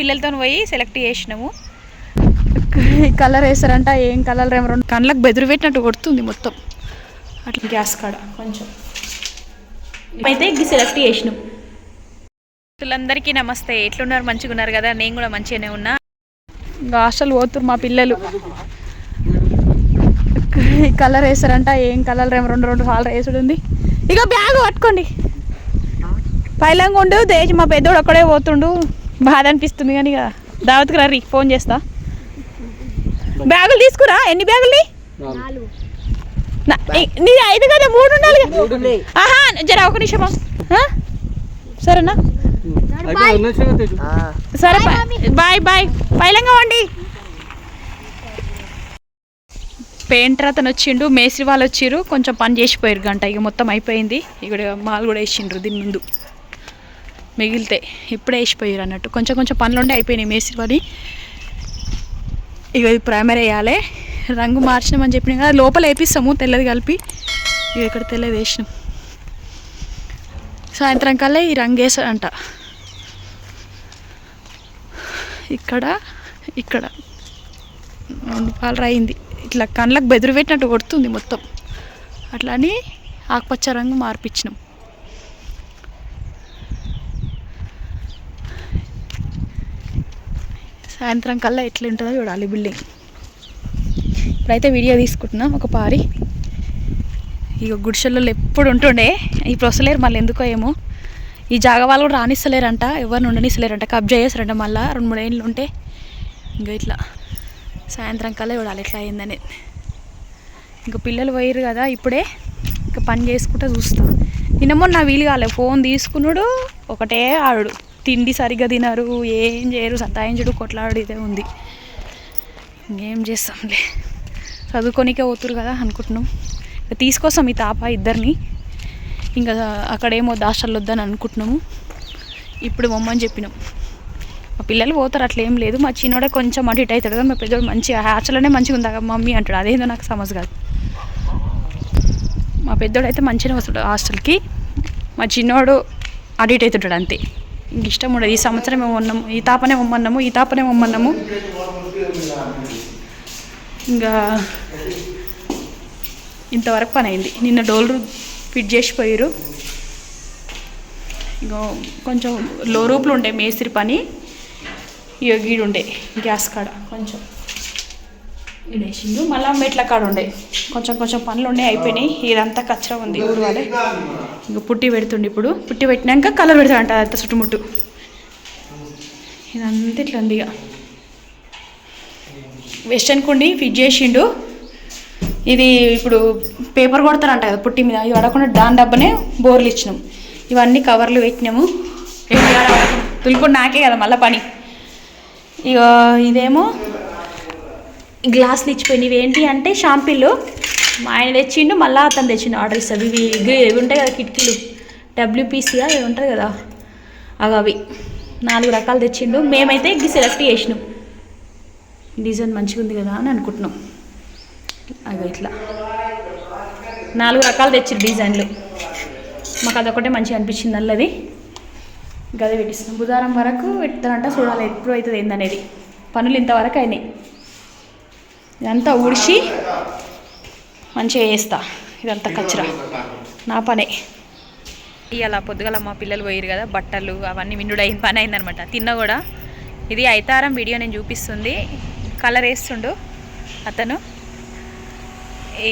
పిల్లలతో పోయి సెలెక్ట్ చేసినాము. కలర్ వేస్తారంట, ఏం కలర్ ఏమో రెండు కళ్ళకు బెదురు పెట్టినట్టు కొడుతుంది మొత్తం అట్లా. గ్యాస్ కాడ కొంచెం అయితే ఇది సెలెక్ట్ చేసినాం. పిల్లలందరికీ నమస్తే, ఎట్లున్నారు? మంచిగా ఉన్నారు కదా? నేను కూడా మంచిగానే ఉన్నా. ఇంకా హాస్టల్ పోతున్నారు మా పిల్లలు. కలర్ వేస్తారంట, ఏం కలర్ ఏమో రెండు కలర్ వేసుడు ఉంది. ఇక బ్యాగ్ పట్టుకోండి, పైలంగా ఉండు. దేశం మా పెద్దోడు ఒక్కడే పోతుండు, బాధ అనిపిస్తుంది. కానీ ఇక దావత్కి రీ, ఫోన్ చేస్తా. బ్యాగులు తీసుకురా. ఎన్ని బ్యాగులు? నీ 5 కదా, 3 ఉండాలి. ఆహా జర ఒక నిమిషం. సరేనా? సరే బాయ్ బాయ్. పైలంగా వండి. పెయింటర్ అతను వచ్చిండు, మేస్త్రి వాళ్ళు వచ్చిర్రు, కొంచెం పని చేసిపోయారు గంట. ఇక మొత్తం అయిపోయింది. ఇక్కడ మాలు కూడా వేసిండ్రు దీని ముందు మిగిలితే, ఇప్పుడే వేసిపోయారు అన్నట్టు. కొంచెం కొంచెం పనులు ఉండే అయిపోయినాయి మేస్త్రి పని. ఇక ఇది ప్రైమర్ వేయాలి. రంగు మార్చినామని చెప్పిన కదా, లోపల వేపిస్తాము తెల్లది కలిపి. ఇక ఇక్కడ తెల్లది వేసినాం. సాయంత్రం కల్లా ఈ రంగు వేసాడంట. ఇక్కడ 2 పాలు అయింది. ఇట్లా కళ్ళకు బెదురు పెట్టినట్టు కొడుతుంది మొత్తం అట్లా అని ఆకుపచ్చ రంగు మార్పించినాం. సాయంత్రం కల్లా ఎట్లా ఉంటుందో చూడాలి బిల్డింగ్. ఇప్పుడైతే వీడియో తీసుకుంటున్నా ఒక పారి. ఇక గుడిసెల్లో ఎప్పుడు ఉంటుండే, ఇప్పుడు వస్తలేరు మళ్ళీ ఎందుకో ఏమో. ఈ జాగా వాళ్ళు కూడా రానిస్తలేరంట, ఎవరిని ఉండనిస్తలేరంట, కబ్జా చేస్తారంట మళ్ళీ 2-3 ఏళ్ళు ఉంటే. ఇంకా ఇట్లా సాయంత్రం కల్లా చూడాలి ఎట్లా అయిందని. ఇంకా పిల్లలు పోయారు కదా ఇప్పుడే, ఇంకా పని చేసుకుంటూ చూస్తా. నిన్నమో నా వీలు కాలే, ఫోన్ తీసుకున్నాడు ఒకటే ఆడు. తిండి సరిగ్గా తినరు, ఏం చేయరు, సతాయించుడు కొట్లాడు ఇదే ఉంది. ఇంకేం చేస్తాంలే, చదువుకోనికే పోతురు కదా అనుకుంటున్నాం. తీసుకొస్తాం ఈ తాప ఇద్దరిని. ఇంకా అక్కడేమో హాస్టల్ వద్దని అనుకుంటున్నాము. ఇప్పుడు మమ్మని చెప్పినాం. మా పిల్లలు పోతారు, అట్లా ఏం లేదు. మా చిన్నోడే కొంచెం అటు ఇటు అవుతాడు, మా పెద్దోడు మంచిగా హాస్టల్లోనే మంచిగా ఉందా మమ్మీ అంటాడు. అదేందో నాకు సమస్య కాదు. మా పెద్దోడు అయితే మంచిగానే వస్తాడు హాస్టల్కి, మా చిన్నోడు అటు ఇటు అవుతుంటాడు అంతే. ఇంక ఇష్టం ఉండదు. ఈ సంవత్సరం ఏమన్నాము, ఈ తాపనే మమ్మన్నాము. ఇంకా ఇంతవరకు పని అయింది. నిన్న డోర్లు ఫిట్ చేసిపోయారు. ఇంకో కొంచెం లో రూపులు ఉండే మేస్త్రి పని. ఇక గీడు ఉండే గ్యాస్ కాడ కొంచెం ఇడేసిండు. మళ్ళీ మెట్ల కాడ ఉండే కొంచెం పనులు ఉండే, అయిపోయినాయి. ఇదంతా కచ్చరా ఉంది ఊడవాలి. ఇంకా పుట్టి పెడుతుండే. ఇప్పుడు పుట్టి పెట్టినాక కలర్ పెడతాడంట అంత చుట్టుముట్టు. ఇదంతా ఇట్లా ఉంది. ఇక వెస్టర్న్ కుండి ఫిట్ చేసిండు. ఇది ఇప్పుడు పేపర్ కొడతారంట కదా పుట్టి మీద, ఇది పడకుండా దాని డబ్బనే బోర్లు ఇచ్చినాం. ఇవన్నీ కవర్లు పెట్టినాము. తులుపుడు నాకే కదా మళ్ళీ పని. ఇక ఇదేమో గ్లాసులు ఇచ్చిపోయింది. ఇవేంటి అంటే షాంపిల్లు మా ఆయన తెచ్చిండు, మళ్ళీ అతను తెచ్చిండు ఆర్డర్ ఇస్తుంది. ఇవి ఉంటాయి కదా కిటికీలు, WPCగా ఇవి ఉంటుంది కదా, అవి 4 రకాలు తెచ్చిండు. మేమైతే ఇది సెలెక్ట్ చేసినాం. డిజైన్ మంచిగా ఉంది కదా అని అనుకుంటున్నాం. అవి ఇట్లా 4 రకాలు తెచ్చిండు డిజైన్లు. మాకు అదొకటే మంచిగా అనిపించింది అల్లది. గది పెట్టిస్తున్నాం. బుధవారం వరకు పెడతారంట, చూడాలి ఎప్పుడు అవుతుంది ఏందనేది. పనులు ఇంతవరకు అయినాయి. ఇదంతా ఊడిచి మంచిగా చేస్తా. ఇదంతా కచ్చరా నా పనే. ఇవాళ పొద్దుగల మా పిల్లలు పోయారు కదా, బట్టలు అవన్నీ మిన్నుడు అయిన పని అయిందనమాట. తిన్నా కూడా ఇది అయితారం వీడియో నేను చూపిస్తుంది. కలర్ వేస్తుండు అతను, ఏ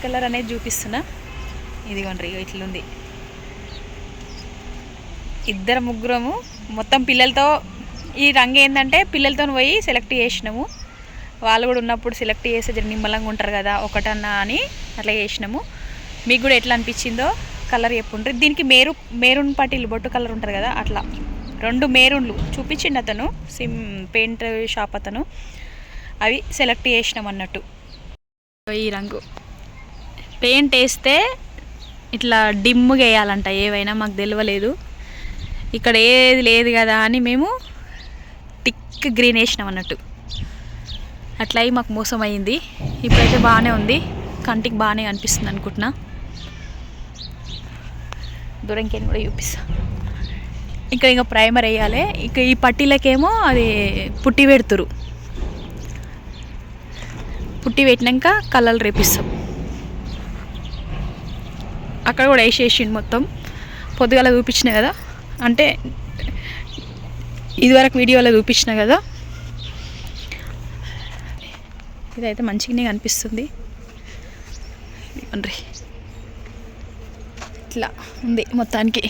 కలర్ అనేది చూపిస్తున్నా. ఇదిగోండి ఇట్లుంది. 2-3 మొత్తం పిల్లలతో. ఈ రంగు ఏంటంటే పిల్లలతో పోయి సెలెక్ట్ చేసినాము. వాళ్ళు కూడా ఉన్నప్పుడు సెలెక్ట్ చేస్తే జర నిమ్మలంగా ఉంటారు కదా ఒకటన్నా అని అట్లా చేసినాము. మీకు కూడా ఎట్లా అనిపించిందో కలర్ చెప్పుంటారు. దీనికి మెరూన్ పట్టీలు బొట్టు కలర్ ఉంటుంది కదా, అట్లా 2 మెరూన్లు చూపించిండు అతను, పెయింట్ షాప్ అతను. అవి సెలెక్ట్ చేసినాం అన్నట్టు. ఈ రంగు పెయింట్ వేస్తే ఇట్లా డిమ్గా వేయాలంట ఏవైనా, మాకు తెలియలేదు. ఇక్కడ ఏది లేదు కదా అని మేము థిక్ గ్రీన్ వేసినాం అన్నట్టు. అట్లా అయి మాకు మోసం అయ్యింది. ఇప్పుడైతే బాగానే ఉంది, కంటికి బాగానే అనిపిస్తుంది అనుకుంటున్నా. దూరంకేం కూడా చూపిస్తా. ఇంకా ప్రైమర్ వేయాలి. ఇక ఈ పట్టీలకేమో అది పుట్టి పెడుతురు. పుట్టి పెట్టినాక కలర్లు రేపిస్తాం. అక్కడ కూడా వేసేసిండు మొత్తం. పొద్దుగాల చూపించిన కదా, అంటే ఇదివరకు వీడియోలో చూపించిన కదా. ఇదైతే మంచిగానే కనిపిస్తుంది. ఇట్లా ఉంది మొత్తానికి.